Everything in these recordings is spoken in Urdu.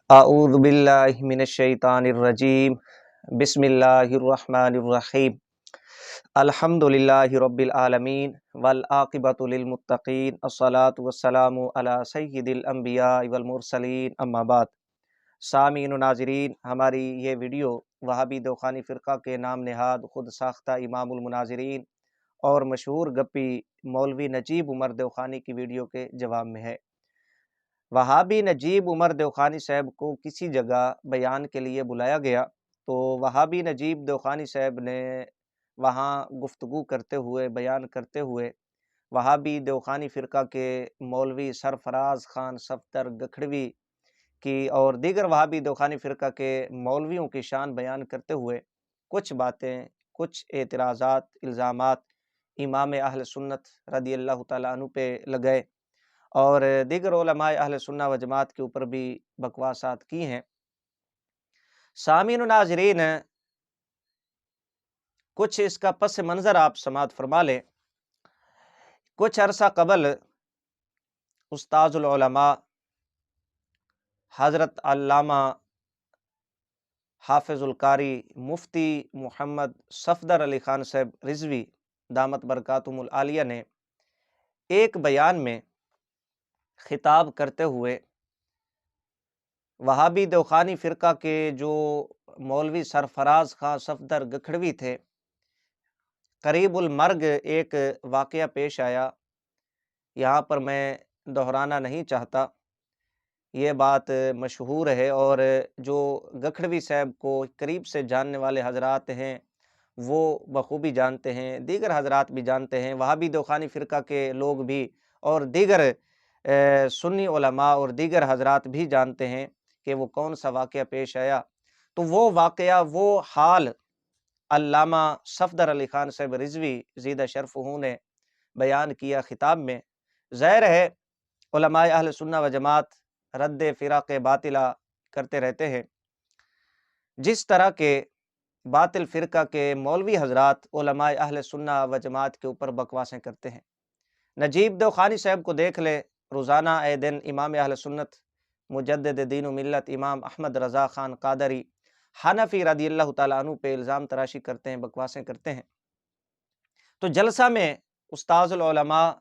اعوذ باللہ من الشیطان الرجیم بسم اللہ الرحمن الرحیم الحمد للہ رب العالمین والعاقبۃ للمتقین الصلاۃ والسلام علی سید الانبیاء والمرسلین اما بعد۔ سامعین و ناظرین، ہماری یہ ویڈیو وہابی دوخانی فرقہ کے نام نہاد خود ساختہ امام المناظرین اور مشہور گپی مولوی نجیب عمر دوخانی کی ویڈیو کے جواب میں ہے۔ وہابی نجیب عمر دوخانی صاحب کو کسی جگہ بیان کے لیے بلایا گیا تو وہابی نجیب دوخانی صاحب نے وہاں گفتگو کرتے ہوئے بیان کرتے ہوئے وہابی دوخانی فرقہ کے مولوی سرفراز خان صفدر گکھڑوی کی اور دیگر وہابی دوخانی فرقہ کے مولویوں کی شان بیان کرتے ہوئے کچھ باتیں، کچھ اعتراضات، الزامات امام اہل سنت رضی اللہ تعالیٰ عنہ پہ لگائے اور دیگر علماء اہل سنہ و جماعت کے اوپر بھی بکواسات کی ہیں۔ سامعین و ناظرین، کچھ اس کا پس منظر آپ سماعت فرما لیں۔ کچھ عرصہ قبل استاذ العلماء حضرت علامہ حافظ القاری مفتی محمد صفدر علی خان صاحب رضوی دامت برکاتہم العالیہ نے ایک بیان میں خطاب کرتے ہوئے وہابی دوخانی فرقہ کے جو مولوی سرفراز خان صفدر گکھڑوی تھے، قریب المرگ ایک واقعہ پیش آیا، یہاں پر میں دہرانا نہیں چاہتا، یہ بات مشہور ہے اور جو گکھڑوی صاحب کو قریب سے جاننے والے حضرات ہیں وہ بخوبی جانتے ہیں، دیگر حضرات بھی جانتے ہیں، وہابی دوخانی فرقہ کے لوگ بھی اور دیگر سنی علماء اور دیگر حضرات بھی جانتے ہیں کہ وہ کون سا واقعہ پیش آیا۔ تو وہ واقعہ، وہ حال علامہ صفدر علی خان صاحب رضوی زیدہ شرفہ نے بیان کیا خطاب میں۔ ظاہر ہے علماء اہل سنہ و جماعت رد فراق باطلہ کرتے رہتے ہیں، جس طرح کے باطل فرقہ کے مولوی حضرات علماء اہل سنہ و جماعت کے اوپر بکواسیں کرتے ہیں۔ نجیب دوخانی صاحب کو دیکھ لے، روزانہ اے دن امام اہل سنت مجدد دین و ملت امام احمد رضا خان قادری حنفی رضی اللہ تعالیٰ عنہ پہ الزام تراشی کرتے ہیں، بکواسیں کرتے ہیں۔ تو جلسہ میں استاذ العلماء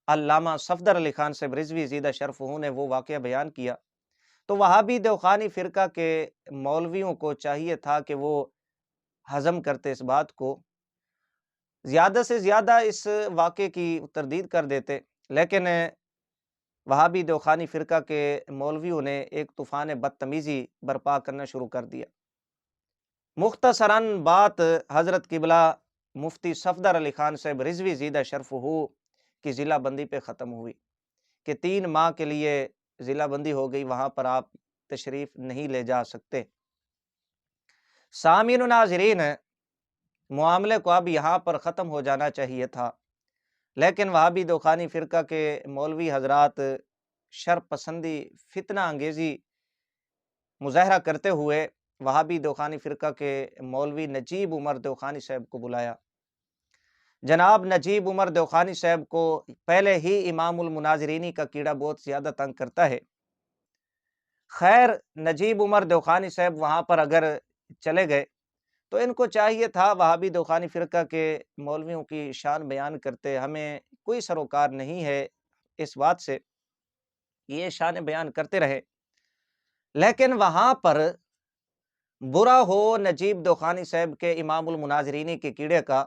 علامہ صفدر علی خان صاحب رضوی زیدہ شرفہ نے وہ واقعہ بیان کیا تو وہابی دوخانی فرقہ کے مولویوں کو چاہیے تھا کہ وہ ہضم کرتے اس بات کو، زیادہ سے زیادہ اس واقعے کی تردید کر دیتے، لیکن وہابی دوخانی فرقہ کے مولویوں نے ایک طوفان بدتمیزی برپا کرنا شروع کر دیا۔ مختصراً بات حضرت قبلہ مفتی صفدر علی خان صاحب رضوی زیدہ شرفہ کی ضلع بندی پہ ختم ہوئی کہ 3 ماہ کے لیے ضلع بندی ہو گئی، وہاں پر آپ تشریف نہیں لے جا سکتے۔ سامعین و ناظرین، معاملے کو اب یہاں پر ختم ہو جانا چاہیے تھا، لیکن وہابی دوخانی فرقہ کے مولوی حضرات شر پسندی، فتنہ انگیزی مظاہرہ کرتے ہوئے وہابی دوخانی فرقہ کے مولوی نجیب عمر دوخانی صاحب کو بلایا۔ جناب نجیب عمر دوخانی صاحب کو پہلے ہی امام المناظرینی کا کیڑا بہت زیادہ تنگ کرتا ہے۔ خیر، نجیب عمر دوخانی صاحب وہاں پر اگر چلے گئے تو ان کو چاہیے تھا وہابی دوخانی فرقہ کے مولویوں کی شان بیان کرتے، ہمیں کوئی سروکار نہیں ہے اس بات سے، یہ شان بیان کرتے رہے، لیکن وہاں پر برا ہو نجیب دوخانی صاحب کے امام المناظرینی کے کیڑے کا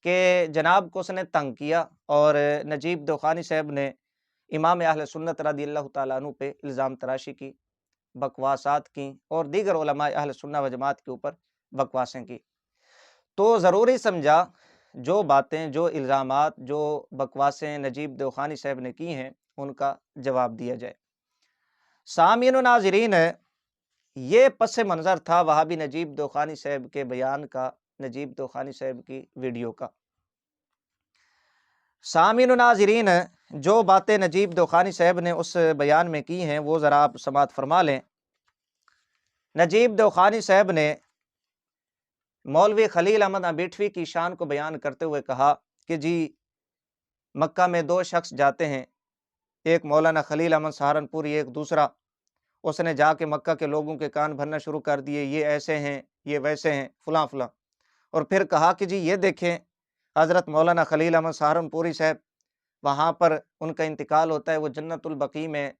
کہ جناب کو اس نے تنگ کیا اور نجیب دوخانی صاحب نے امام اہل سنت رضی اللہ تعالیٰ عنہ پہ الزام تراشی کی، بکواسات کی اور دیگر علماء اہل سنہ و جماعت کے اوپر بکواسیں کی۔ تو ضروری سمجھا جو باتیں، جو الزامات، جو بکواسیں نجیب دوخانی صاحب نے کی ہیں ان کا جواب دیا جائے۔ سامعین و ناظرین، یہ پس منظر تھا وہابی نجیب دوخانی صاحب کے بیان کا، نجیب دوخانی صاحب کی ویڈیو کا۔ سامعین و ناظرین، جو باتیں نجیب دوخانی صاحب نے اس بیان میں کی ہیں وہ ذرا آپ سماعت فرما لیں۔ نجیب دوخانی صاحب نے مولوی خلیل احمد انبیٹوی کی شان کو بیان کرتے ہوئے کہا کہ جی مکہ میں 2 شخص جاتے ہیں، ایک مولانا خلیل احمد سہارنپوری، ایک دوسرا، اس نے جا کے مکہ کے لوگوں کے کان بھرنا شروع کر دیے، یہ ایسے ہیں، یہ ویسے ہیں، فلاں فلاں۔ اور پھر کہا کہ جی یہ دیکھیں حضرت مولانا خلیل احمد سہارنپوری صاحب، وہاں پر ان کا انتقال ہوتا ہے، وہ جنت البقیع میں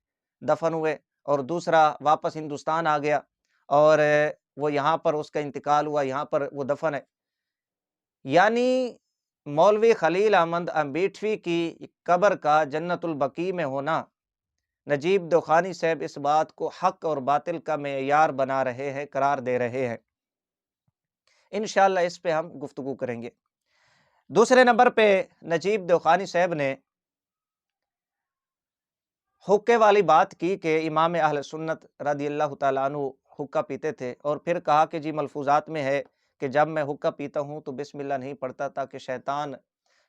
دفن ہوئے، اور دوسرا واپس ہندوستان آ گیا اور وہ یہاں پر اس کا انتقال ہوا، یہاں پر وہ دفن ہے۔ یعنی مولوی خلیل احمد امبیٹوی کی قبر کا جنت البقیع میں ہونا، نجیب دوخانی صاحب اس بات کو حق اور باطل کا معیار بنا رہے ہیں، قرار دے رہے ہیں۔ انشاءاللہ اس پہ ہم گفتگو کریں گے۔ دوسرے نمبر پہ نجیب دوخانی صاحب نے حقے والی بات کی کہ امام اہل سنت رضی اللہ تعالیٰ عنہ حقہ پیتے تھے، اور پھر کہا کہ جی ملفوظات میں ہے کہ جب میں حقہ پیتا ہوں تو بسم اللہ نہیں پڑھتا تاکہ شیطان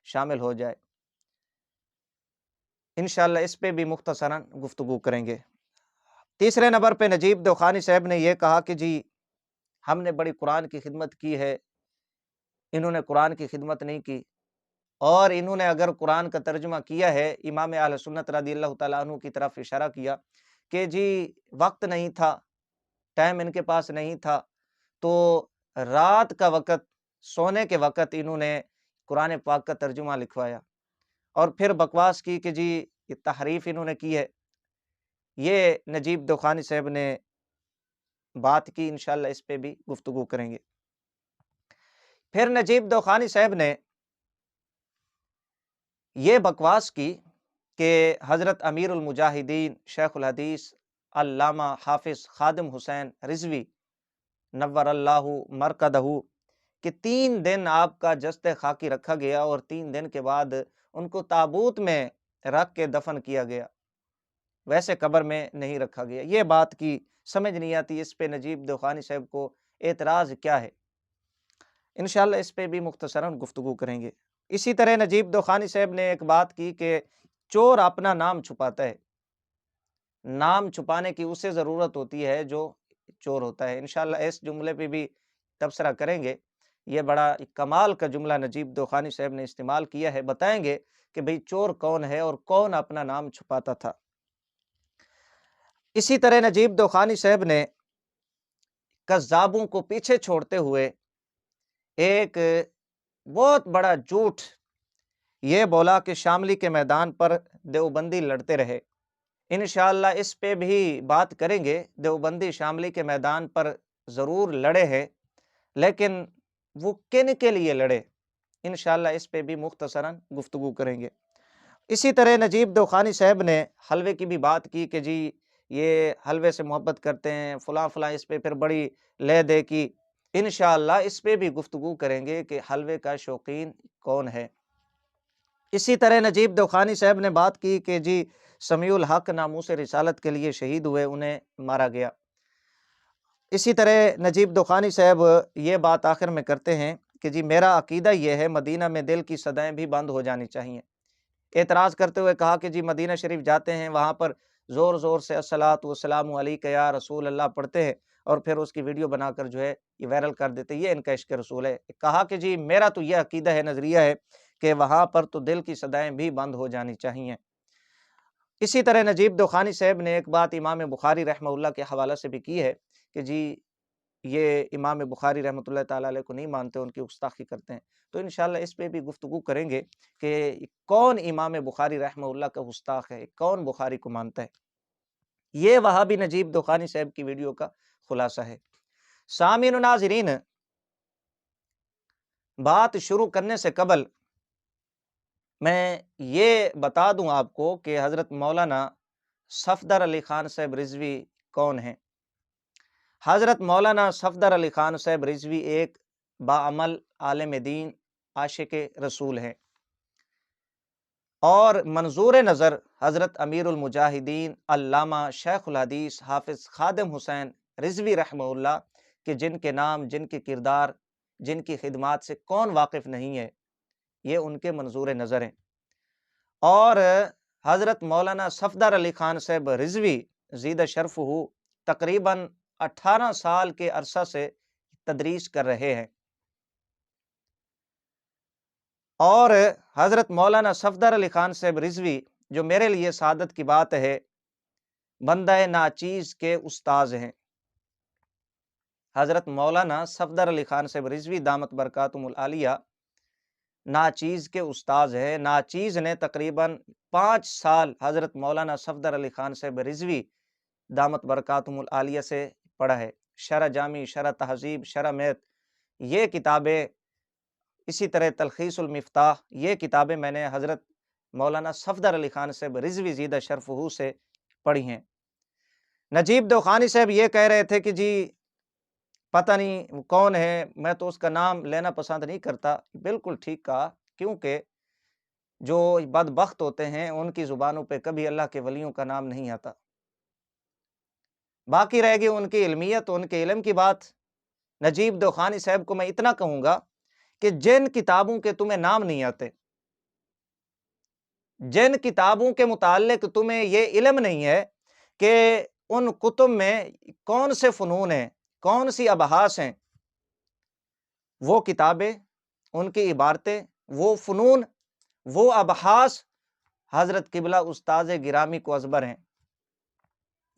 شامل ہو جائے۔ انشاءاللہ اس پہ بھی مختصراً گفتگو کریں گے۔ تیسرے نمبر پہ نجیب دوخانی صاحب نے یہ کہا کہ جی ہم نے بڑی قرآن کی خدمت کی ہے، انہوں نے قرآن کی خدمت نہیں کی، اور انہوں نے اگر قرآن کا ترجمہ کیا ہے، امام اہل سنت رضی اللہ تعالیٰ عنہ کی طرف اشارہ کیا کہ جی وقت نہیں تھا، ٹائم ان کے پاس نہیں تھا، تو رات کا وقت، سونے کے وقت انہوں نے قرآن پاک کا ترجمہ لکھوایا، اور پھر بکواس کی کہ جی یہ تحریف انہوں نے کی ہے۔ یہ نجیب دوخانی صاحب نے بات کی، انشاءاللہ اس پہ بھی گفتگو کریں گے۔ پھر نجیب دوخانی صاحب نے یہ بکواس کی کہ حضرت امیر المجاہدین شیخ الحدیث علامہ حافظ خادم حسین رضوی نور اللہ مرقدہ کہ 3 دن آپ کا جسد خاکی رکھا گیا، اور 3 دن کے بعد ان کو تابوت میں رکھ کے دفن کیا گیا، ویسے قبر میں نہیں رکھا گیا۔ یہ بات کی سمجھ نہیں آتی، اس پہ نجیب دوخانی صاحب کو اعتراض کیا ہے، انشاءاللہ اس پہ بھی مختصراً گفتگو کریں گے۔ اسی طرح نجیب دوخانی صاحب نے ایک بات کی کہ چور اپنا نام چھپاتا ہے، نام چھپانے کی اسے ضرورت ہوتی ہے جو چور ہوتا ہے۔ انشاءاللہ اس جملے پہ بھی تبصرہ کریں گے۔ یہ بڑا کمال کا جملہ نجیب دوخانی صاحب نے استعمال کیا ہے، بتائیں گے کہ بھئی چور کون ہے اور کون اپنا نام چھپاتا تھا۔ اسی طرح نجیب دوخانی صاحب نے کذابوں کو پیچھے چھوڑتے ہوئے ایک بہت بڑا جھوٹ یہ بولا کہ شاملی کے میدان پر دیوبندی لڑتے رہے۔ انشاءاللہ اس پہ بھی بات کریں گے، دیوبندی شاملی کے میدان پر ضرور لڑے ہیں، لیکن وہ کن کے لیے لڑے، انشاءاللہ اس پہ بھی مختصراً گفتگو کریں گے۔ اسی طرح نجیب دوخانی صاحب نے حلوے کی بھی بات کی کہ جی یہ حلوے سے محبت کرتے ہیں، فلاں فلاں، اس پہ پھر بڑی لے دے کی۔ انشاءاللہ اس پہ بھی گفتگو کریں گے کہ حلوے کا شوقین کون ہے۔ اسی طرح نجیب دوخانی صاحب نے بات کی کہ جی سمیع الحق ناموس رسالت کے لیے شہید ہوئے، انہیں مارا گیا۔ اسی طرح نجیب دوخانی صاحب یہ بات آخر میں کرتے ہیں کہ جی میرا عقیدہ یہ ہے مدینہ میں دل کی صدائیں بھی بند ہو جانی چاہیے۔ اعتراض کرتے ہوئے کہا کہ جی مدینہ شریف جاتے ہیں، وہاں پر زور زور سے الصلاۃ والسلام علیک یا رسول اللہ پڑھتے ہیں، اور پھر اس کی ویڈیو بنا کر جو ہے یہ وائرل کر دیتے، یہ ان کا عشق رسول ہے۔ کہا کہ جی میرا تو یہ عقیدہ ہے، نظریہ ہے کہ وہاں پر تو دل کی صدائیں بھی بند ہو جانی چاہیے۔ اسی طرح نجیب دوخانی صاحب نے ایک بات امام بخاری رحمہ اللہ کے حوالہ سے بھی کی ہے کہ جی یہ امام بخاری رحمۃ اللہ تعالیٰ علیہ کو نہیں مانتے، ان کی گستاخی کرتے ہیں۔ تو انشاءاللہ اس پہ بھی گفتگو کریں گے کہ کون امام بخاری رحمہ اللہ کا گستاخ ہے، کون بخاری کو مانتا ہے۔ یہ وہابی نجیب دوخانی صاحب کی ویڈیو کا خلاصہ ہے۔ سامعین و ناظرین، بات شروع کرنے سے قبل میں یہ بتا دوں آپ کو کہ حضرت مولانا صفدر علی خان صاحب رضوی کون ہیں۔ حضرت مولانا صفدر علی خان صاحب رضوی ایک باعمل عالم دین، عاشق رسول ہیں، اور منظور نظر حضرت امیر المجاہدین علامہ شیخ الحدیث حافظ خادم حسین رضوی رحمہ اللہ کہ جن کے نام، جن کے کردار، جن کی خدمات سے کون واقف نہیں ہے، یہ ان کے منظور نظر ہیں۔ اور حضرت مولانا صفدر علی خان صاحب رضوی زیدہ شرف ہو تقریباً 18 سال کے عرصہ سے تدریس کر رہے ہیں، اور حضرت مولانا صفدر علی خان صاحب رضوی جو میرے لیے سعادت کی بات ہے، بندہ ناچیز کے استاذ ہیں۔ حضرت مولانا صفدر علی خان صاحب رضوی دامت برکاتہم العالیہ ناچیز کے استاذ ہے۔ ناچیز نے تقریباً 5 سال حضرت مولانا صفدر علی خان صاحب رضوی دامت برکاتہم العالیہ سے پڑھا ہے۔ شرح جامی، شرح تہذیب، شرح میت، یہ کتابیں، اسی طرح تلخیص المفتاح، یہ کتابیں میں نے حضرت مولانا صفدر علی خان صاحب رضوی زیدہ شرفہ سے پڑھی ہیں۔ نجیب دوخانی صاحب یہ کہہ رہے تھے کہ جی پتہ نہیں کون ہے، میں تو اس کا نام لینا پسند نہیں کرتا۔ بالکل ٹھیک کہا، کیونکہ جو بدبخت ہوتے ہیں ان کی زبانوں پہ کبھی اللہ کے ولیوں کا نام نہیں آتا، باقی رہ گئی ان کی علمیت، ان کے علم کی بات۔ نجیب دوخانی صاحب کو میں اتنا کہوں گا کہ جن کتابوں کے تمہیں نام نہیں آتے، جن کتابوں کے متعلق تمہیں یہ علم نہیں ہے کہ ان کتب میں کون سے فنون ہیں، کون سی ابحاث ہیں، وہ کتابیں، ان کی عبارتیں، وہ فنون، وہ ابحاث حضرت قبلہ استاذ گرامی کو ازبر ہیں۔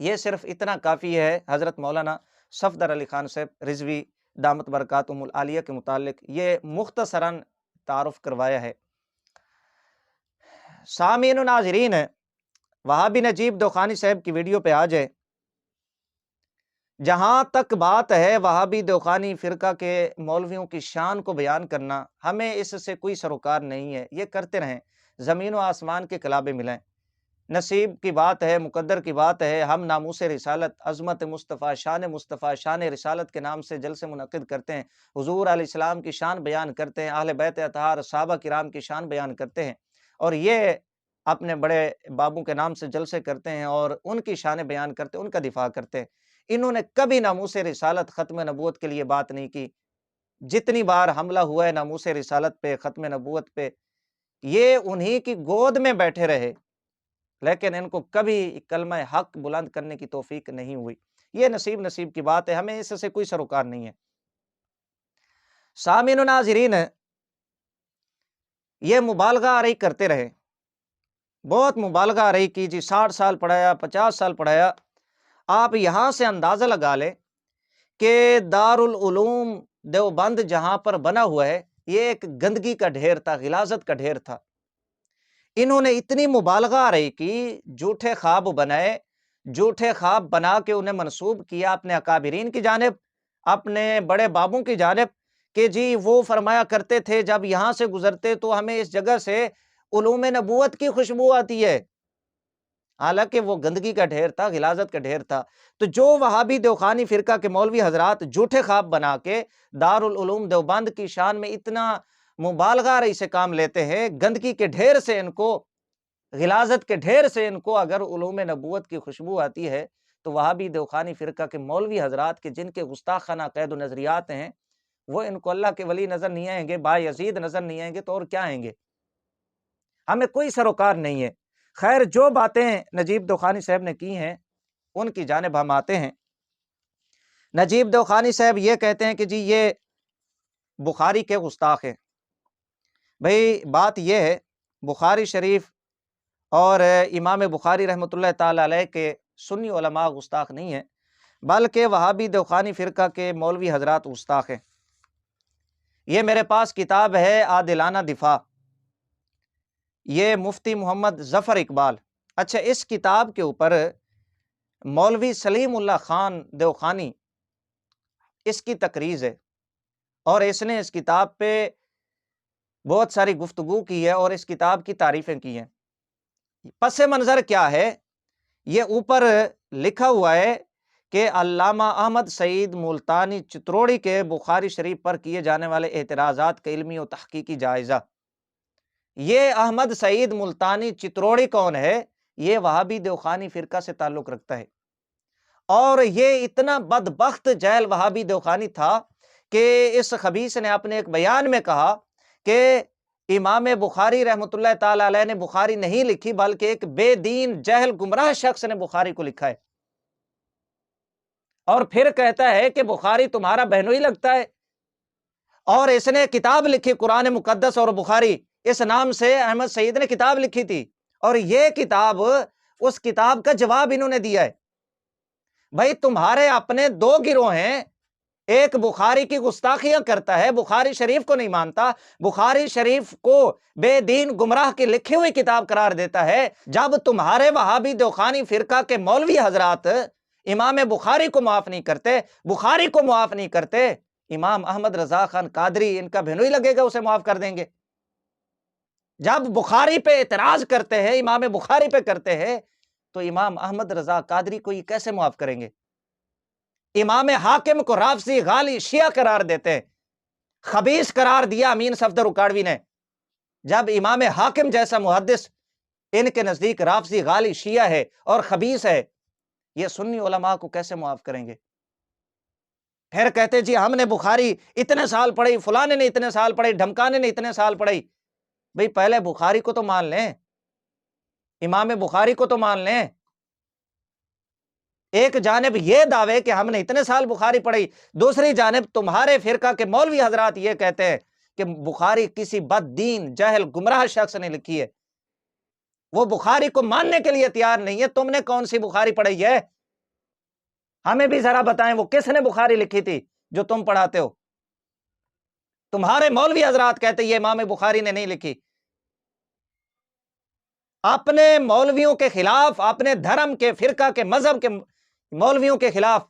یہ صرف اتنا کافی ہے حضرت مولانا صفدر علی خان صاحب رضوی دامت برکاتہم العالیہ کے متعلق یہ مختصراً تعارف کروایا ہے۔ سامعین و ناظرین، وہابی نجیب دوخانی صاحب کی ویڈیو پہ آ جائے۔ جہاں تک بات ہے وہابی دوخانی فرقہ کے مولویوں کی شان کو بیان کرنا، ہمیں اس سے کوئی سروکار نہیں ہے، یہ کرتے رہیں، زمین و آسمان کے کلابے ملیں، نصیب کی بات ہے، مقدر کی بات ہے۔ ہم ناموس رسالت، عظمت مصطفیٰ، شان رسالت کے نام سے جلسے منعقد کرتے ہیں، حضور علیہ السلام کی شان بیان کرتے ہیں، اہل بیت اطہار صحابہ کرام کی شان بیان کرتے ہیں، اور یہ اپنے بڑے بابوں کے نام سے جلسے کرتے ہیں اور ان کی شان بیان کرتے ہیں، ان کا دفاع کرتے ہیں۔ انہوں نے کبھی ناموس رسالت، ختم نبوت کے لیے بات نہیں کی۔ جتنی بار حملہ ہوا ہے ناموس رسالت پہ، ختم نبوت پہ، یہ انہی کی گود میں بیٹھے رہے، لیکن ان کو کبھی کلمہ حق بلند کرنے کی توفیق نہیں ہوئی۔ یہ نصیب کی بات ہے، ہمیں اس سے کوئی سروکار نہیں ہے۔ سامعین و ناظرین، یہ مبالغہ آرائی کرتے رہے، بہت مبالغہ آرائی کی، جی 60 سال پڑھایا، 50 سال پڑھایا۔ آپ یہاں سے اندازہ لگا لیں کہ دارالعلوم دیوبند جہاں پر بنا ہوا ہے، یہ ایک گندگی کا ڈھیر تھا، غلاظت کا ڈھیر تھا۔ انہوں نے اتنی مبالغہ آرائی کی، جھوٹے خواب بنائے، جھوٹے خواب بنا کے انہیں منسوب کیا اپنے اکابرین کی جانب، اپنے بڑے بابوں کی جانب، کہ جی وہ فرمایا کرتے تھے جب یہاں سے گزرتے تو ہمیں اس جگہ سے علوم نبوت کی خوشبو آتی ہے، حالانکہ وہ گندگی کا ڈھیر تھا، غلاظت کا ڈھیر تھا۔ تو جو وہابی دوخانی فرقہ کے مولوی حضرات جھوٹے خواب بنا کے دارالعلوم دیوبند کی شان میں اتنا مبالغہ آرائی سے کام لیتے ہیں، گندگی کے ڈھیر سے ان کو، غلاظت کے ڈھیر سے ان کو اگر علوم نبوت کی خوشبو آتی ہے، تو وہابی دوخانی فرقہ کے مولوی حضرات کے جن کے گستاخانہ عقائد و نظریات ہیں، وہ ان کو اللہ کے ولی نظر نہیں آئیں گے، بایزید نظر نہیں آئیں گے، تو اور کیا آئیں گے؟ ہمیں کوئی سروکار نہیں ہے۔ خیر، جو باتیں نجیب دوخانی صاحب نے کی ہیں ان کی جانب ہم آتے ہیں۔ نجیب دوخانی صاحب یہ کہتے ہیں کہ جی یہ بخاری کے گستاخ ہیں۔ بھئی بات یہ ہے، بخاری شریف اور امام بخاری رحمۃ اللہ تعالی علیہ کے سنی علماء گستاخ نہیں ہیں، بلکہ وہابی دوخانی فرقہ کے مولوی حضرات گستاخ ہیں۔ یہ میرے پاس کتاب ہے عادلانہ دفاع، یہ مفتی محمد ظفر اقبال، اچھا اس کتاب کے اوپر مولوی سلیم اللہ خان دوخانی اس کی تقریض ہے، اور اس نے اس کتاب پہ بہت ساری گفتگو کی ہے اور اس کتاب کی تعریفیں کی ہیں۔ پس منظر کیا ہے، یہ اوپر لکھا ہوا ہے کہ علامہ احمد سعید ملتانی چتروڑی کے بخاری شریف پر کیے جانے والے اعتراضات کا علمی و تحقیقی جائزہ۔ یہ احمد سعید ملتانی چتروڑی کون ہے؟ یہ وہابی دوخانی فرقہ سے تعلق رکھتا ہے، اور یہ اتنا بدبخت جاہل وہابی دوخانی تھا کہ اس خبیث نے اپنے ایک بیان میں کہا کہ امام بخاری رحمۃ اللہ تعالی علیہ نے بخاری نہیں لکھی، بلکہ ایک بے دین جاہل گمراہ شخص نے بخاری کو لکھا ہے، اور پھر کہتا ہے کہ بخاری تمہارا بہنوئی لگتا ہے، اور اس نے کتاب لکھی قرآن مقدس اور بخاری، اس نام سے احمد سعید نے کتاب لکھی تھی، اور یہ کتاب اس کتاب کا جواب انہوں نے دیا ہے۔ بھائی تمہارے اپنے دو گروہ ہیں، ایک بخاری کی گستاخیاں کرتا ہے، بخاری شریف کو نہیں مانتا، بخاری شریف کو بے دین گمراہ کی لکھی ہوئی کتاب قرار دیتا ہے، جب تمہارے وہابی دوخانی فرقہ کے مولوی حضرات امام بخاری کو معاف نہیں کرتے، بخاری کو معاف نہیں کرتے، امام احمد رضا خان قادری ان کا بہنوئی لگے گا اسے معاف کر دیں گے؟ جب بخاری پہ اعتراض کرتے ہیں، امام بخاری پہ کرتے ہیں، تو امام احمد رضا قادری کو یہ کیسے معاف کریں گے؟ امام حاکم کو رافضی غالی شیعہ قرار دیتے ہیں، خبیث قرار دیا امین صفدر اکاڑوی نے، جب امام حاکم جیسا محدث ان کے نزدیک رافضی غالی شیعہ ہے اور خبیث ہے، یہ سنی علماء کو کیسے معاف کریں گے؟ پھر کہتے جی ہم نے بخاری اتنے سال پڑھی، فلانے نے اتنے سال پڑھی، ڈھمکانے نے اتنے سال پڑھی۔ بھئی پہلے بخاری کو تو مان لیں، امام بخاری کو تو مان لیں۔ ایک جانب یہ دعوے کہ ہم نے اتنے سال بخاری پڑھی، دوسری جانب تمہارے فرقہ کے مولوی حضرات یہ کہتے ہیں کہ بخاری کسی بد دین جاہل گمراہ شخص نے لکھی ہے، وہ بخاری کو ماننے کے لیے تیار نہیں ہے۔ تم نے کون سی بخاری پڑھی ہے؟ ہمیں بھی ذرا بتائیں وہ کس نے بخاری لکھی تھی جو تم پڑھاتے ہو؟ تمہارے مولوی حضرات کہتے ہیں یہ امام بخاری نے نہیں لکھی۔ اپنے مولویوں کے خلاف، اپنے دھرم کے فرقہ کے مذہب کے مولویوں کے خلاف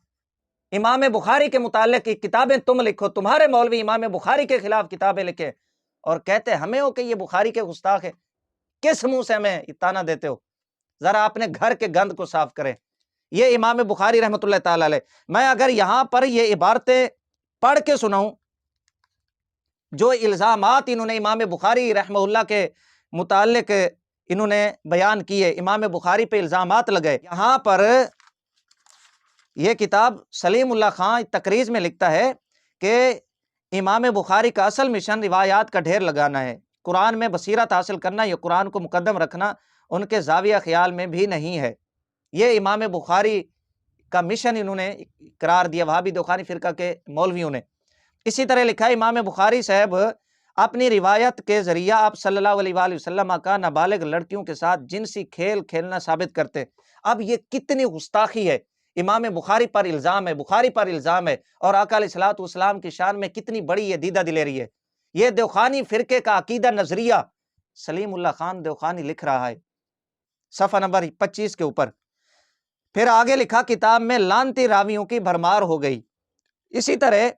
امام بخاری کے متعلق کی کتابیں تم لکھو، تمہارے مولوی امام بخاری کے خلاف کتابیں لکھے اور کہتے ہمیں ہو کہ یہ بخاری کے گستاخ ہے۔ کس منہ سے ہمیں تانا دیتے ہو؟ ذرا اپنے گھر کے گند کو صاف کریں۔ یہ امام بخاری رحمۃ اللہ تعالی علیہ، میں اگر یہاں پر یہ عبارتیں پڑھ کے سناؤں جو الزامات انہوں نے امام بخاری رحمہ اللہ کے متعلق انہوں نے بیان کیے، امام بخاری پہ الزامات لگے، یہاں پر یہ کتاب سلیم اللہ خان تقریض میں لکھتا ہے کہ امام بخاری کا اصل مشن روایات کا ڈھیر لگانا ہے، قرآن میں بصیرت حاصل کرنا یا قرآن کو مقدم رکھنا ان کے زاویہ خیال میں بھی نہیں ہے۔ یہ امام بخاری کا مشن انہوں نے قرار دیا وہابی دوخانی فرقہ کے مولویوں نے۔ اسی طرح لکھا ہے امام بخاری صاحب اپنی روایت کے ذریعہ آپ صلی اللہ علیہ وآلہ وسلم کا نابالغ لڑکیوں کے ساتھ جنسی کھیل کھیلنا ثابت کرتے۔ اب یہ کتنی گستاخی ہے، امام بخاری پر الزام ہے، بخاری پر الزام ہے، اور آقا علیہ الصلوۃ والسلام کی شان میں کتنی بڑی یہ دیدہ دلیری ہے۔ یہ دوخانی فرقے کا عقیدہ نظریہ سلیم اللہ خان دوخانی لکھ رہا ہے صفحہ نمبر 25 کے اوپر۔ پھر آگے لکھا کتاب میں لانتی راویوں کی بھرمار ہو گئی۔ اسی طرح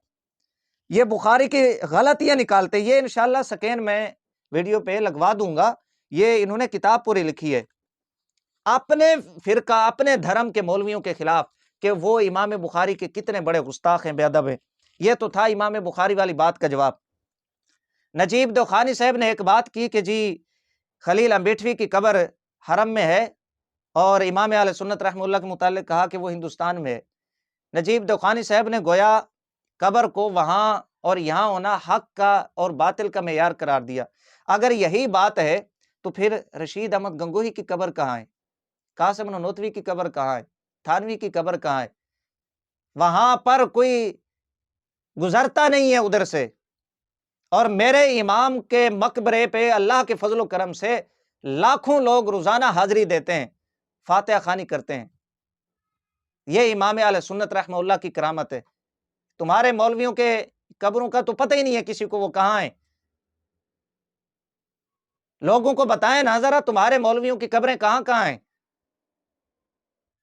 یہ بخاری کی غلطیاں نکالتے، یہ انشاءاللہ سکین میں ویڈیو پہ لگوا دوں گا، یہ انہوں نے کتاب پوری لکھی ہے اپنے فرقہ اپنے دھرم کے مولویوں کے خلاف کہ وہ امام بخاری کے کتنے بڑے گستاخ ہیں، بے ادب ہیں۔ یہ تو تھا امام بخاری والی بات کا جواب۔ نجیب دوخانی صاحب نے ایک بات کی کہ جی خلیل امبیٹوی کی قبر حرم میں ہے، اور امام اہل سنت رحمہ اللہ کے متعلق کہا کہ وہ ہندوستان میں ہے۔ نجیب دوخانی صاحب نے گویا قبر کو وہاں اور یہاں ہونا حق کا اور باطل کا معیار قرار دیا۔ اگر یہی بات ہے تو پھر رشید احمد گنگوہی کی قبر کہاں ہے؟ قاسم نانوتوی کی قبر کہاں ہے؟ تھانوی کی قبر کہاں ہے؟ وہاں پر کوئی گزرتا نہیں ہے ادھر سے، اور میرے امام کے مقبرے پہ اللہ کے فضل و کرم سے لاکھوں لوگ روزانہ حاضری دیتے ہیں، فاتحہ خوانی کرتے ہیں۔ یہ امام اہل سنت رحمہ اللہ کی کرامت ہے۔ تمہارے مولویوں کے قبروں کا تو پتہ ہی نہیں ہے کسی کو وہ کہاں ہیں۔ لوگوں کو بتائیں نا ذرا تمہارے مولویوں کی قبریں کہاں کہاں ہیں،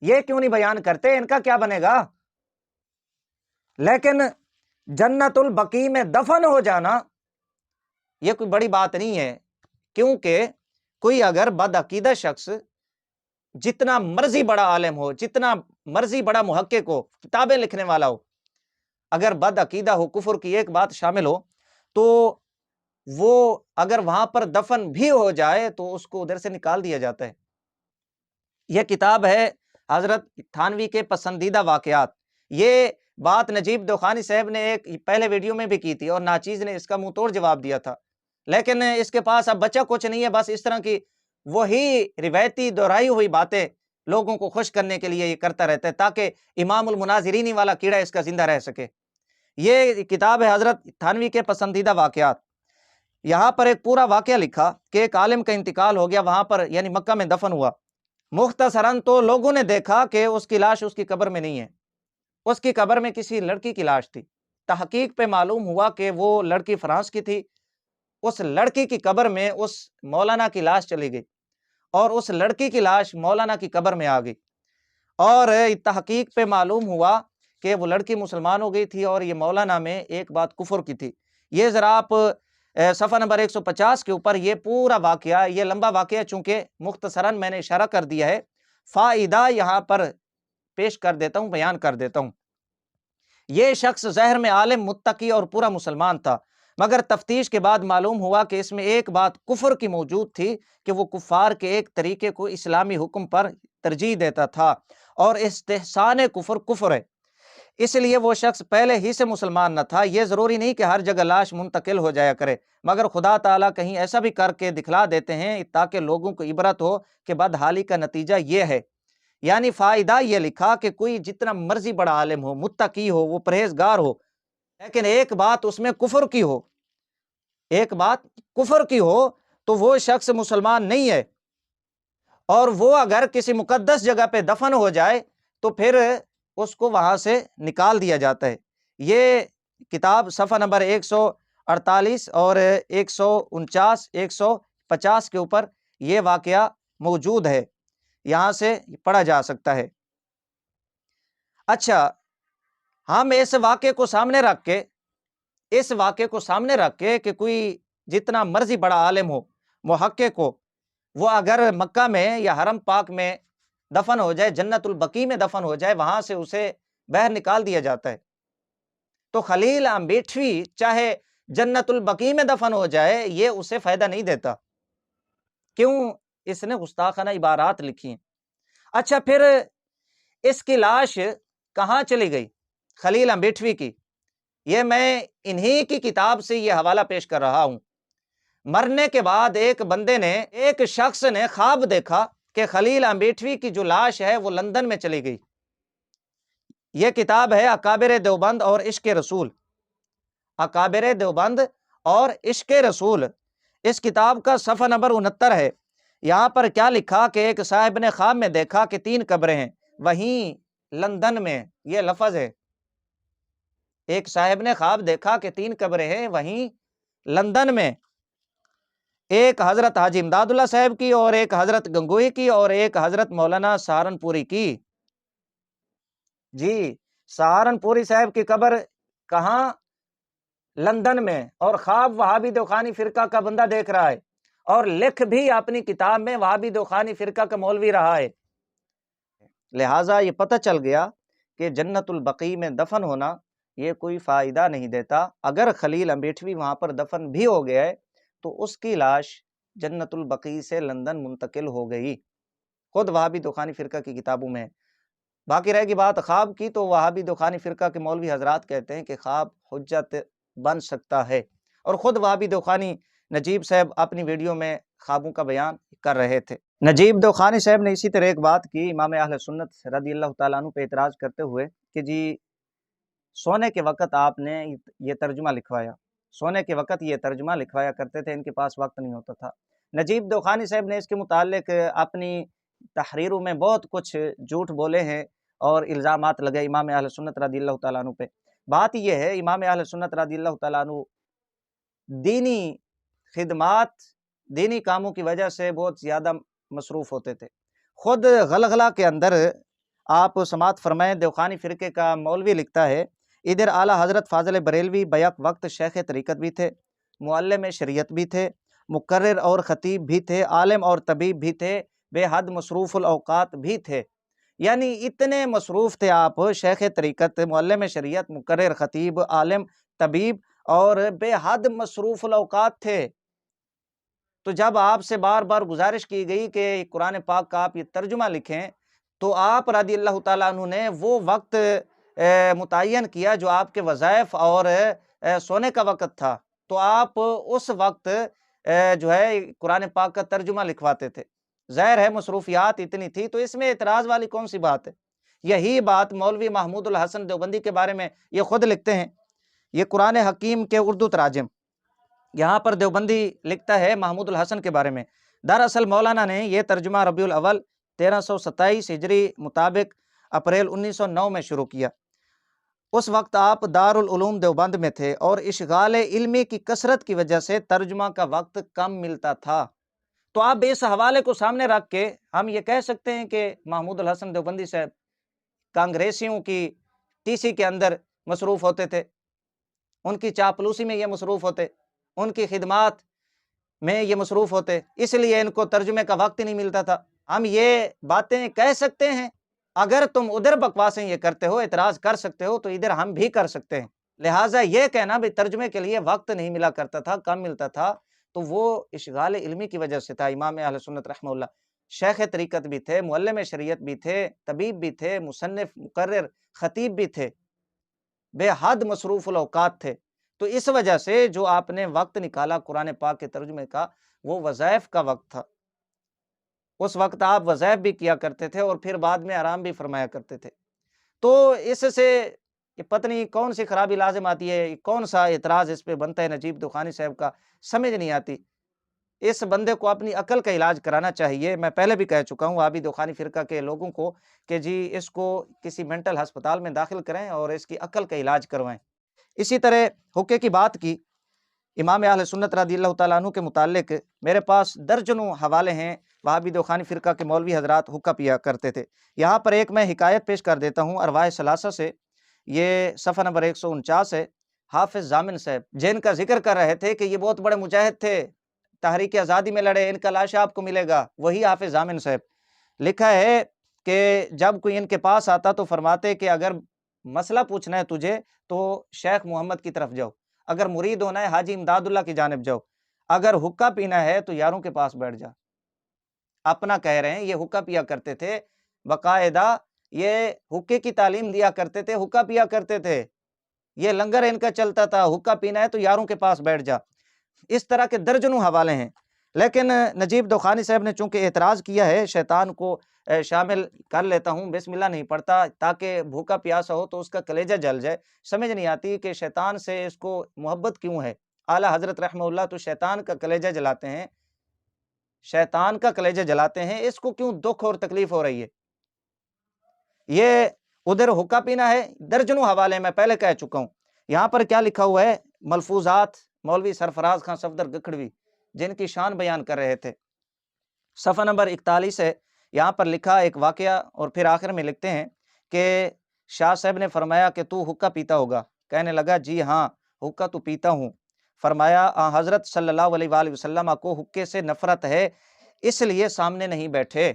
یہ کیوں نہیں بیان کرتے؟ ان کا کیا بنے گا؟ لیکن جنت البقیع میں دفن ہو جانا یہ کوئی بڑی بات نہیں ہے، کیونکہ کوئی اگر بد عقیدہ شخص جتنا مرضی بڑا عالم ہو، جتنا مرضی بڑا محقق ہو، کتابیں لکھنے والا ہو، اگر بد عقیدہ ہو، کفر کی ایک بات شامل ہو، تو وہ اگر وہاں پر دفن بھی ہو جائے تو اس کو ادھر سے نکال دیا جاتا ہے۔ یہ کتاب ہے حضرت تھانوی کے پسندیدہ واقعات۔ یہ بات نجیب دوخانی صاحب نے ایک پہلے ویڈیو میں بھی کی تھی اور ناچیز نے اس کا منہ توڑ جواب دیا تھا، لیکن اس کے پاس اب بچا کچھ نہیں ہے، بس اس طرح کی وہی روایتی دہرائی ہوئی باتیں لوگوں کو خوش کرنے کے لیے یہ کرتا رہتا ہے تاکہ امام المناظرینی والا کیڑا اس کا زندہ رہ سکے۔ یہ کتاب ہے حضرت تھانوی کے پسندیدہ واقعات۔ یہاں پر ایک پورا واقعہ لکھا کہ ایک عالم کا انتقال ہو گیا، وہاں پر یعنی مکہ میں دفن ہوا، مختصراً تو لوگوں نے دیکھا کہ اس کی لاش اس کی قبر میں نہیں ہے، اس کی قبر میں کسی لڑکی کی لاش تھی۔ تحقیق پہ معلوم ہوا کہ وہ لڑکی فرانس کی تھی۔ اس لڑکی کی قبر میں اس مولانا کی لاش چلی گئی اور اس لڑکی کی لاش مولانا کی قبر میں آ گئی، اور تحقیق پہ معلوم ہوا کہ وہ لڑکی مسلمان ہو گئی تھی اور یہ مولانا میں ایک بات کفر کی تھی۔ یہ ذرا آپ صفحہ نمبر 150 کے اوپر یہ پورا واقعہ، یہ لمبا واقعہ چونکہ مختصراً میں نے اشارہ کر دیا ہے، فائدہ یہاں پر پیش کر دیتا ہوں، بیان کر دیتا ہوں۔ یہ شخص ظاہر میں عالم، متقی اور پورا مسلمان تھا، مگر تفتیش کے بعد معلوم ہوا کہ اس میں ایک بات کفر کی موجود تھی کہ وہ کفار کے ایک طریقے کو اسلامی حکم پر ترجیح دیتا تھا، اور استحسان کفر کفر ہے، اس لیے وہ شخص پہلے ہی سے مسلمان نہ تھا۔ یہ ضروری نہیں کہ ہر جگہ لاش منتقل ہو جایا کرے، مگر خدا تعالیٰ کہیں ایسا بھی کر کے دکھلا دیتے ہیں تاکہ لوگوں کو عبرت ہو کہ بدحالی کا نتیجہ یہ ہے۔ یعنی فائدہ یہ لکھا کہ کوئی جتنا مرضی بڑا عالم ہو، متقی ہو، وہ پرہیزگار ہو، لیکن ایک بات اس میں کفر کی ہو، ایک بات کفر کی ہو، تو وہ شخص مسلمان نہیں ہے، اور وہ اگر کسی مقدس جگہ پہ دفن ہو جائے تو پھر اس کو وہاں سے نکال دیا جاتا ہے۔ یہ کتاب صفحہ نمبر 148 اور 149 150 کے اوپر یہ واقعہ موجود ہے، یہاں سے پڑھا جا سکتا ہے۔ اچھا، ہم اس واقعے کو سامنے رکھ کے کہ کوئی جتنا مرضی بڑا عالم ہو، محقق ہو، وہ اگر مکہ میں یا حرم پاک میں دفن ہو جائے، جنت البقیع میں دفن ہو جائے، وہاں سے اسے باہر نکال دیا جاتا ہے، تو خلیل امبیٹوی چاہے جنت البقیع میں دفن ہو جائے، یہ اسے فائدہ نہیں دیتا۔ کیوں؟ اس نے گستاخانہ عبارات لکھی ہیں۔ اچھا، پھر اس کی لاش کہاں چلی گئی خلیل امبیٹوی کی؟ یہ میں انہی کی کتاب سے یہ حوالہ پیش کر رہا ہوں۔ مرنے کے بعد ایک شخص نے خواب دیکھا کہ خلیل امبیٹوی کی جو لاش ہے وہ لندن میں چلی گئی۔ یہ کتاب ہے اکابر دیوبند اور عشق رسول، اکابر دیوبند اور عشق رسول، اس کتاب کا صفحہ نمبر 69 ہے۔ یہاں پر کیا لکھا کہ ایک صاحب نے خواب میں دیکھا کہ 3 قبریں ہیں وہیں لندن میں، یہ لفظ ہے، ایک صاحب نے خواب دیکھا کہ 3 قبریں ہیں وہیں لندن میں، ایک حضرت حاجی امداد اللہ صاحب کی، اور ایک حضرت گنگوئی کی، اور ایک حضرت مولانا سہارنپوری کی۔ جی، سہارنپوری صاحب کی قبر کہاں؟ لندن میں، اور خواب وہابی دوخانی فرقہ کا بندہ دیکھ رہا ہے، اور لکھ بھی اپنی کتاب میں وہابی دوخانی فرقہ کا مولوی رہا ہے۔ لہٰذا یہ پتہ چل گیا کہ جنت البقیع میں دفن ہونا یہ کوئی فائدہ نہیں دیتا۔ اگر خلیل امبیٹوی وہاں پر دفن بھی ہو گیا ہے تو اس کی لاش جنت البقیع سے لندن منتقل ہو گئی، خود وہابی دوخانی فرقہ کی کتابوں میں۔ باقی رہے گی بات خواب کی، تو وہابی دوخانی فرقہ کے مولوی حضرات کہتے ہیں کہ خواب حجت بن سکتا ہے، اور خود وہابی دوخانی نجیب صاحب اپنی ویڈیو میں خوابوں کا بیان کر رہے تھے۔ نجیب دوخانی صاحب نے اسی طرح ایک بات کی امام اہل سنت رضی اللہ تعالیٰ عنہ پہ اعتراض کرتے ہوئے کہ جی سونے کے وقت آپ نے یہ ترجمہ لکھوایا، سونے کے وقت یہ ترجمہ لکھوایا کرتے تھے، ان کے پاس وقت نہیں ہوتا تھا۔ نجیب دوخانی صاحب نے اس کے متعلق اپنی تحریروں میں بہت کچھ جھوٹ بولے ہیں اور الزامات لگے امام اہل سنت رضی اللہ تعالیٰ عنہ پہ۔ بات یہ ہے، امام اہل سنت رضی اللہ تعالیٰ عنہ دینی خدمات، دینی کاموں کی وجہ سے بہت زیادہ مصروف ہوتے تھے۔ خود غلغلہ کے اندر آپ سماعت فرمائیں، دوخانی فرقے کا مولوی لکھتا ہے، ادھر اعلیٰ حضرت فاضل بریلوی بیک وقت شیخ طریقت بھی تھے، معلم شریعت بھی تھے، مقرر اور خطیب بھی تھے، عالم اور طبیب بھی تھے، بے حد مصروف الاوقات بھی تھے۔ یعنی اتنے مصروف تھے آپ، شیخ طریقت، معلم شریعت، مقرر، خطیب، عالم، طبیب، اور بے حد مصروف الاوقات تھے۔ تو جب آپ سے بار بار گزارش کی گئی کہ قرآن پاک کا آپ یہ ترجمہ لکھیں، تو آپ رضی اللہ تعالیٰ عنہ نے وہ وقت متعین کیا جو آپ کے وظائف اور سونے کا وقت تھا، تو آپ اس وقت جو ہے قرآن پاک کا ترجمہ لکھواتے تھے۔ ظاہر ہے مصروفیات اتنی تھی، تو اس میں اعتراض والی کون سی بات ہے؟ یہی بات مولوی محمود الحسن دیوبندی کے بارے میں یہ خود لکھتے ہیں، یہ قرآن حکیم کے اردو تراجم، یہاں پر دیوبندی لکھتا ہے محمود الحسن کے بارے میں، دراصل مولانا نے یہ ترجمہ ربیع الاول 1327 ہجری مطابق اپریل 1909 میں شروع کیا۔ اس وقت آپ دارالعلوم دیوبند میں تھے اور اشغال علمی کی کثرت کی وجہ سے ترجمہ کا وقت کم ملتا تھا۔ تو آپ اس حوالے کو سامنے رکھ کے ہم یہ کہہ سکتے ہیں کہ محمود الحسن دیوبندی صاحب کانگریسیوں کی ٹی سی کے اندر مصروف ہوتے تھے، ان کی چاپلوسی میں یہ مصروف ہوتے، ان کی خدمات میں یہ مصروف ہوتے، اس لیے ان کو ترجمے کا وقت نہیں ملتا تھا۔ ہم یہ باتیں کہہ سکتے ہیں، اگر تم ادھر بکواسیں یہ کرتے ہو، اعتراض کر سکتے ہو، تو ادھر ہم بھی کر سکتے ہیں۔ لہٰذا یہ کہنا بھی ترجمے کے لیے وقت نہیں ملا کرتا تھا، کم ملتا تھا، تو وہ اشغال علمی کی وجہ سے تھا۔ امام اہل سنت رحمہ اللہ شیخ طریقت بھی تھے، معلم شریعت بھی تھے، طبیب بھی تھے، مصنف، مقرر، خطیب بھی تھے، بے حد مصروف الاوقات تھے۔ تو اس وجہ سے جو آپ نے وقت نکالا قرآن پاک کے ترجمے کا، وہ وظائف کا وقت تھا۔ اس وقت آپ وظائف بھی کیا کرتے تھے اور پھر بعد میں آرام بھی فرمایا کرتے تھے۔ تو اس سے یہ پتہ نہیں کون سی خرابی لازم آتی ہے، کون سا اعتراض اس پہ بنتا ہے نجیب دخانی صاحب کا، سمجھ نہیں آتی۔ اس بندے کو اپنی عقل کا علاج کرانا چاہیے۔ میں پہلے بھی کہہ چکا ہوں آبی دخانی فرقہ کے لوگوں کو کہ جی اس کو کسی مینٹل ہسپتال میں داخل کریں اور اس کی عقل کا علاج کروائیں۔ اسی طرح حقے کی بات کی، امام اہل سنت رضی اللہ تعالیٰ عنہ کے متعلق میرے پاس درجنوں حوالے ہیں۔ وہابی دخانی فرقہ کے مولوی حضرات حقہ پیا کرتے تھے۔ یہاں پر ایک میں حکایت پیش کر دیتا ہوں ارواح ثلاثہ سے، یہ صفحہ نمبر 149 ہے۔ حافظ ضامن صاحب جن کا ذکر کر رہے تھے کہ یہ بہت بڑے مجاہد تھے، تحریک آزادی میں لڑے، ان کا لاشا آپ کو ملے گا، وہی حافظ ضامن صاحب۔ لکھا ہے کہ جب کوئی ان کے پاس آتا تو فرماتے کہ اگر مسئلہ پوچھنا ہے تجھے تو شیخ محمد کی طرف جاؤ، اگر مرید ہونا ہے حاجی امداد اللہ کی جانب جاؤ، اگر حقہ پینا ہے تو یاروں کے پاس بیٹھ جا۔ اپنا کہہ رہے ہیں، یہ حقہ پیا کرتے تھے، باقاعدہ یہ حقے کی تعلیم دیا کرتے تھے، حقہ پیا کرتے تھے، یہ لنگر ان کا چلتا تھا، حقہ پینا ہے تو یاروں کے پاس بیٹھ جا۔ اس طرح کے درجنوں حوالے ہیں، لیکن نجیب دخانی صاحب نے چونکہ اعتراض کیا ہے، شیطان کو شامل کر لیتا ہوں، بسم اللہ نہیں پڑھتا تاکہ بھوکا پیاسا ہو تو اس کا کلیجہ جل جائے۔ سمجھ نہیں آتی کہ شیطان سے اس کو محبت کیوں ہے۔ اعلیٰ حضرت رحمہ اللہ تو شیطان کا کلیجہ جلاتے ہیں، شیطان کا کلیجہ جلاتے ہیں، اس کو کیوں دکھ اور تکلیف ہو رہی ہے؟ یہ ادھر حقہ پینا ہے، درجنوں حوالے میں پہلے کہہ چکا ہوں۔ یہاں پر کیا لکھا ہوا ہے؟ ملفوظات مولوی سرفراز خان صفدر گکھڑوی جن کی شان بیان کر رہے تھے، صفحہ نمبر 41 ہے۔ یہاں پر لکھا ایک واقعہ اور پھر آخر میں لکھتے ہیں کہ شاہ صاحب نے فرمایا کہ تو حقہ پیتا ہوگا؟ کہنے لگا جی ہاں حقہ تو پیتا ہوں۔ فرمایا حضرت صلی اللہ علیہ وآلہ وسلم کو حقے سے نفرت ہے، اس لیے سامنے نہیں بیٹھے۔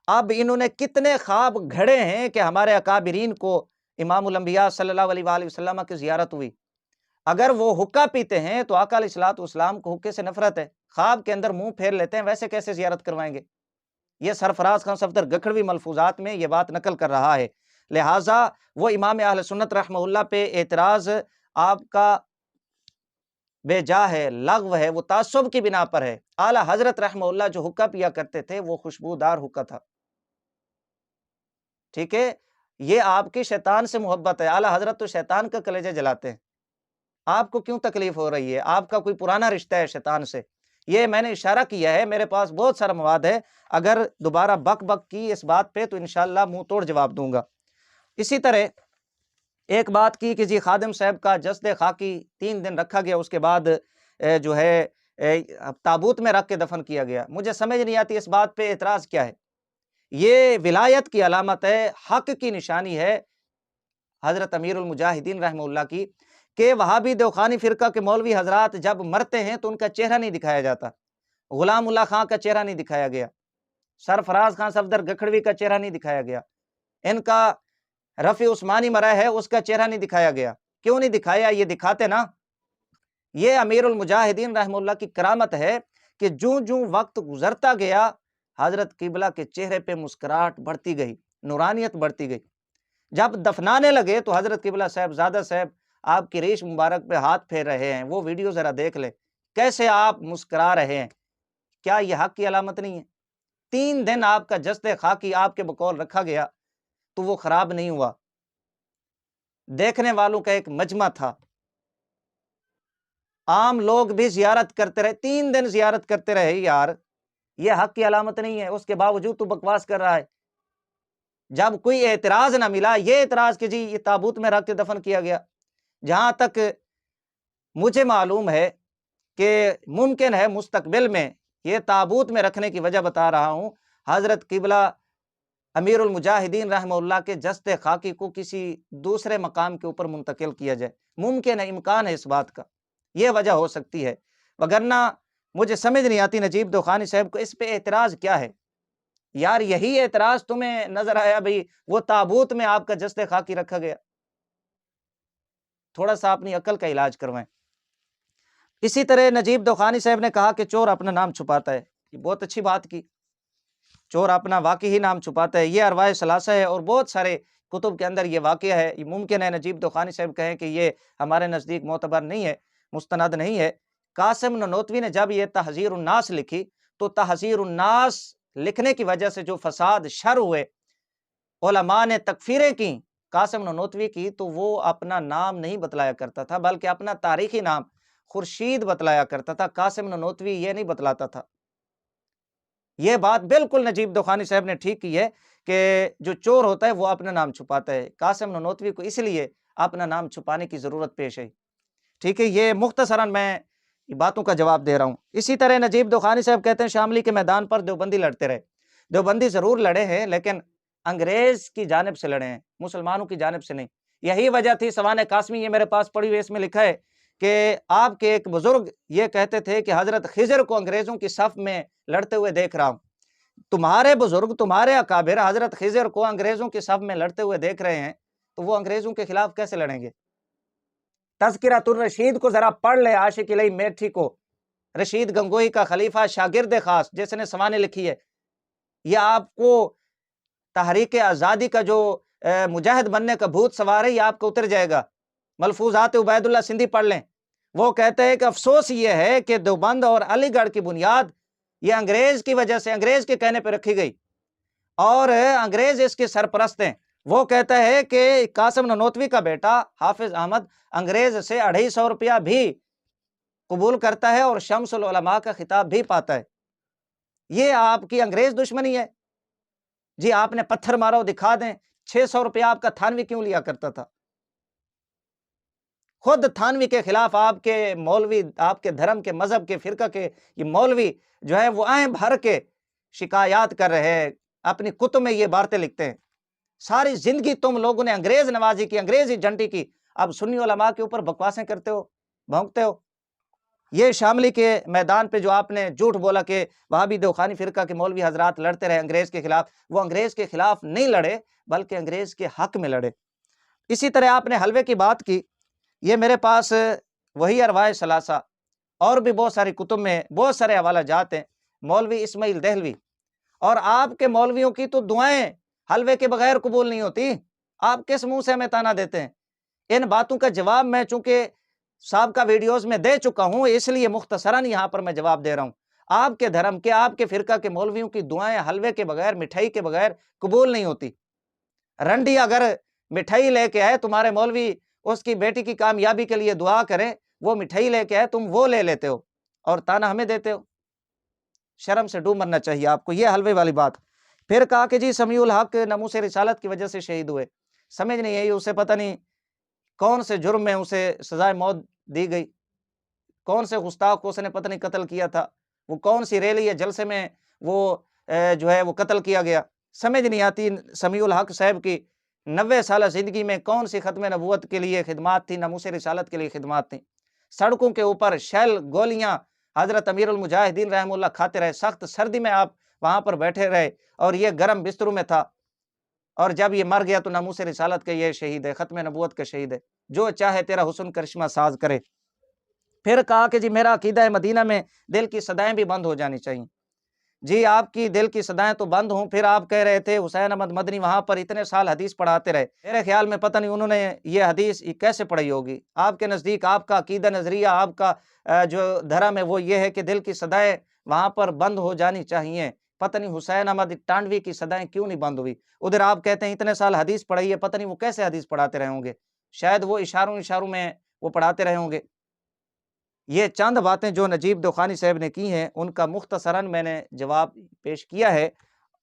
اب انہوں نے کتنے خواب گھڑے ہیں کہ ہمارے اکابرین کو امام الانبیاء صلی اللہ علیہ وآلہ وسلم کی زیارت ہوئی، اگر وہ حقہ پیتے ہیں تو آقا علیہ الصلوۃ والسلام کو حقے سے نفرت ہے، خواب کے اندر منہ پھیر لیتے ہیں، ویسے کیسے زیارت کروائیں گے؟ یہ سرفراز خان صفدر گکھڑوی ملفوظات میں یہ بات نقل کر رہا ہے۔ لہٰذا وہ امام اہل سنت رحمہ اللہ پہ اعتراض آپ کا بے جا ہے، لغو ہے، وہ تعصب کی بنا پر ہے۔ اعلیٰ حضرت رحمہ اللہ جو حقہ پیا کرتے تھے وہ خوشبودار حقہ تھا، ٹھیک ہے؟ یہ آپ کی شیطان سے محبت ہے، اعلیٰ حضرت تو شیطان کا کلیجہ جلاتے ہیں۔ آپ کو کیوں تکلیف ہو رہی ہے؟ آپ کا کوئی پرانا رشتہ ہے شیطان سے۔ یہ میں نے اشارہ کیا ہے، میرے پاس بہت سارا مواد ہے، اگر دوبارہ بک بک کی اس بات پہ تو انشاءاللہ منہ توڑ جواب دوں گا۔ اسی طرح ایک بات کی کہ جی خادم صاحب کا جسد خاکی 3 دن رکھا گیا، اس کے بعد جو ہے تابوت میں رکھ کے دفن کیا گیا۔ مجھے سمجھ نہیں آتی اس بات پہ اعتراض کیا ہے؟ یہ ولایت کی علامت ہے، حق کی نشانی ہے حضرت امیر المجاہدین رحمہ اللہ کی، کہ وہابی دیوخانی فرقہ کے مولوی حضرات جب مرتے ہیں تو ان کا چہرہ نہیں دکھایا جاتا۔ غلام اللہ خان کا چہرہ نہیں دکھایا گیا، سرفراز خان صفدر گکھڑوی کا چہرہ نہیں دکھایا گیا، ان کا رفیع عثمانی مرا ہے اس کا چہرہ نہیں دکھایا گیا۔ کیوں نہیں دکھایا؟ یہ دکھاتے نا، یہ امیر المجاہدین رحمہ اللہ کی کرامت ہے کہ جوں جوں وقت گزرتا گیا حضرت قبلہ کے چہرے پہ مسکراہٹ بڑھتی گئی، نورانیت بڑھتی گئی۔ جب دفنانے لگے تو حضرت قبلہ صاحبزادہ صاحب آپ کی ریش مبارک پہ ہاتھ پھیر رہے ہیں، وہ ویڈیو ذرا دیکھ لیں کیسے آپ مسکرا رہے ہیں۔ کیا یہ حق کی علامت نہیں ہے؟ 3 دن آپ کا جسد خاکی آپ کے بقول رکھا گیا تو وہ خراب نہیں ہوا، دیکھنے والوں کا ایک مجمع تھا، عام لوگ بھی زیارت کرتے رہے، 3 دن زیارت کرتے رہے یار، یہ حق کی علامت نہیں ہے، اس کے باوجود تو بکواس کر رہا ہے۔ جب کوئی اعتراض نہ ملا، یہ اعتراض کہ جی یہ تابوت میں رکھ کے دفن کیا گیا، جہاں تک مجھے معلوم ہے کہ ممکن ہے مستقبل میں، یہ تابوت میں رکھنے کی وجہ بتا رہا ہوں، حضرت قبلہ امیر المجاہدین رحمہ اللہ کے جسد خاکی کو کسی دوسرے مقام کے اوپر منتقل کیا جائے، ممکن ہے، امکان ہے اس بات کا، یہ وجہ ہو سکتی ہے، وگرنہ مجھے سمجھ نہیں آتی نجیب دوخانی صاحب کو اس پہ اعتراض کیا ہے؟ یار یہی اعتراض تمہیں نظر آیا بھئی وہ تابوت میں آپ کا جسد خاکی رکھا گیا، تھوڑا سا اپنی عقل کا علاج کروائیں۔ اسی طرح نجیب دوخانی صاحب نے کہا کہ چور اپنا نام چھپاتا ہے، یہ بہت اچھی بات کی، چور اپنا واقعی ہی نام چھپاتا ہے، یہ ارواح ثلاثہ ہے اور بہت سارے کتب کے اندر یہ واقعہ ہے۔ یہ ممکن ہے نجیب دوخانی صاحب کہیں کہ یہ ہمارے نزدیک معتبر نہیں ہے، مستند نہیں ہے۔ قاسم نانوتوی نے جب یہ تحذیر الناس لکھی تو تحذیر الناس لکھنے کی وجہ سے جو فساد شر ہوئے، علماء نے تکفیریں کی قاسم نانوتوی کی، تو وہ اپنا نام نہیں بتلایا کرتا تھا بلکہ اپنا تاریخی نام خورشید بتلایا کرتا تھا، قاسم نانوتوی یہ نہیں بتلاتا تھا۔ یہ بات بالکل نجیب دوخانی صاحب نے ٹھیک کی ہے کہ جو چور ہوتا ہے وہ اپنا نام چھپاتا ہے، قاسم نانوتوی کو اس لیے اپنا نام چھپانے کی ضرورت پیش ہے۔ ٹھیک ہے، یہ مختصراً میں باتوں کا جواب دے رہا ہوں۔ اسی طرح نجیب دوخانی صاحب کہتے ہیں شاملی کے میدان پر دیوبندی لڑتے رہے، دیوبندی ضرور لڑے ہیں لیکن انگریز کی جانب سے لڑے ہیں، مسلمانوں کی جانب سے نہیں۔ یہی وجہ تھی، سوانح قاسمی یہ میرے پاس پڑھی ہوئی، اس میں لکھا ہے کہ آپ کے ایک بزرگ یہ کہتے تھے کہ حضرت خضر کو انگریزوں کی صف میں لڑتے ہوئے دیکھ رہا ہوں۔ تمہارے بزرگ، تمہارے اکابر حضرت خضر کو انگریزوں کی صف میں لڑتے ہوئے دیکھ رہے ہیں تو وہ انگریزوں کے خلاف کیسے لڑیں گے؟ تذکرۃ الرشید کو ذرا پڑھ لے، عاشق الہی میٹھی کو، رشید گنگوہی کا خلیفہ شاگرد خاص جس نے سوانح لکھی ہے، یہ آپ کو تحریک آزادی کا جو مجاہد بننے کا بھوت سوار ہے یہ آپ کو اتر جائے گا۔ ملفوظات عبید اللہ سندھی پڑھ لیں، وہ کہتے ہیں کہ افسوس یہ ہے کہ دیوبند اور علی گڑھ کی بنیاد یہ انگریز کی وجہ سے، انگریز کے کہنے پہ رکھی گئی اور انگریز اس کے سرپرست ہیں۔ وہ کہتا ہے کہ قاسم نانوتوی کا بیٹا حافظ احمد انگریز سے 250 روپیہ بھی قبول کرتا ہے اور شمس العلماء کا خطاب بھی پاتا ہے۔ یہ آپ کی انگریز دشمنی ہے؟ جی آپ نے پتھر مارا ہو دکھا دیں، 600 روپیہ آپ کا تھانوی کیوں لیا کرتا تھا؟ خود تھانوی کے خلاف آپ کے مولوی، آپ کے دھرم کے، مذہب کے، فرقہ کے یہ مولوی جو ہے وہ آئیں بھر کے شکایات کر رہے ہیں، اپنی کتب میں یہ باتیں لکھتے ہیں۔ ساری زندگی تم لوگوں نے انگریز نوازی کی، انگریزی جھنٹی کی، اب سنی علماء کے اوپر بکواسیں کرتے ہو، بھونکتے ہو۔ یہ شاملی کے میدان پہ جو آپ نے جھوٹ بولا کہ وہابی دوخانی فرقہ کے مولوی حضرات لڑتے رہے انگریز کے خلاف، وہ انگریز کے خلاف نہیں لڑے بلکہ انگریز کے حق میں لڑے۔ اسی طرح آپ نے حلوے کی بات کی، یہ میرے پاس وہی ارواح ثلاثہ اور بھی بہت ساری کتب میں بہت سارے حوالہ جات ہیں، مولوی اسماعیل دہلوی، اور آپ کے مولویوں کی تو دعائیں حلوے کے بغیر قبول نہیں ہوتی، آپ کس منہ سے ہمیں تانا دیتے ہیں؟ ان باتوں کا جواب میں چونکہ سابقہ ویڈیوز میں دے چکا ہوں، اس لیے مختصراً یہاں پر میں جواب دے رہا ہوں۔ آپ کے دھرم کے، آپ کے فرقہ کے مولویوں کی دعائیں حلوے کے بغیر، مٹھائی کے بغیر قبول نہیں ہوتی۔ رنڈی اگر مٹھائی لے کے آئے، تمہارے مولوی اس کی بیٹی کی کامیابی کے لیے دعا کریں، وہ مٹھائی لے کے آئے، تم وہ لے لیتے ہو اور تانا ہمیں دیتے ہو۔ شرم سے ڈوب مرنا چاہیے آپ کو، یہ حلوے والی بات۔ پھر کہا کہ جی سمیع الحق ناموس رسالت کی وجہ سے شہید ہوئے، سمجھ نہیں آئی، اسے پتہ نہیں کون سے جرم میں اسے سزائے موت دی گئی، کون سے گستاخ کو اس نے پتہ نہیں قتل کیا تھا، وہ کون سی ریلی یا جلسے میں وہ جو ہے وہ قتل کیا گیا، سمجھ نہیں آتی۔ سمیع الحق صاحب کی 90 سالہ زندگی میں کون سی ختم نبوت کے لیے خدمات تھی، ناموس رسالت کے لیے خدمات تھیں۔ سڑکوں کے اوپر شیل گولیاں حضرت امیر المجاہدین رحمہ اللہ کھاتے رہے، سخت سردی میں آپ وہاں پر بیٹھے رہے اور یہ گرم بستروں میں تھا، اور جب یہ مر گیا تو ناموس رسالت کا یہ شہید ہے، ختم نبوت کا شہید ہے، جو چاہے تیرا حسن کرشمہ ساز کرے۔ پھر کہا کہ جی میرا عقیدہ ہے مدینہ میں دل کی صدائیں بھی بند ہو جانی چاہیے۔ جی آپ کی دل کی صدائیں تو بند ہوں، پھر آپ کہہ رہے تھے حسین احمد مدنی وہاں پر اتنے سال حدیث پڑھاتے رہے، میرے خیال میں پتہ نہیں انہوں نے یہ حدیث کیسے پڑھی ہوگی۔ آپ کے نزدیک آپ کا عقیدہ نظریہ، آپ کا جو دھرم ہے وہ یہ ہے کہ دل کی صدائیں وہاں پر بند ہو جانی چاہیے، پتہ نہیں حسین احمد ٹانڈوی کی صدائیں کیوں نہیں بند ہوئی۔ ادھر آپ کہتے ہیں اتنے سال حدیث پڑھی ہے، پتہ نہیں وہ کیسے حدیث پڑھاتے رہے ہوں گے، شاید وہ اشاروں میں وہ پڑھاتے رہے ہوں گے۔ یہ چند باتیں جو نجیب دخانی صاحب نے کی ہیں ان کا مختصراً میں نے جواب پیش کیا ہے،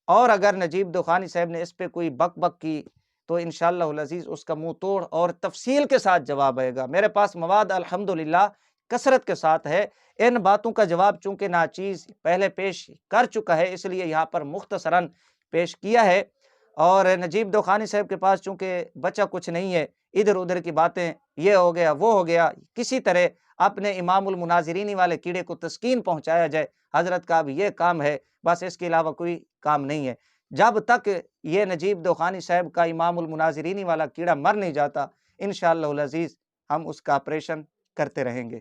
اور اگر نجیب دخانی صاحب نے اس پہ کوئی بک بک کی تو انشاءاللہ العزیز اس کا منہ توڑ اور تفصیل کے ساتھ جواب آئے گا۔ میرے پاس مواد الحمدللہ کثرت کے ساتھ ہے، ان باتوں کا جواب چونکہ ناچیز پہلے پیش کر چکا ہے اس لیے یہاں پر مختصراً پیش کیا ہے۔ اور نجیب دخانی صاحب کے پاس چونکہ بچہ کچھ نہیں ہے، ادھر ادھر کی باتیں، یہ ہو گیا وہ ہو گیا، کسی طرح اپنے امام المناظرین والے کیڑے کو تسکین پہنچایا جائے، حضرت کا اب یہ کام ہے، بس اس کے علاوہ کوئی کام نہیں ہے۔ جب تک یہ نجیب دخانی صاحب کا امام المناظرین والا کیڑا مر نہیں جاتا، انشاءاللہ العزیز ہم اس کا آپریشن کرتے رہیں گے۔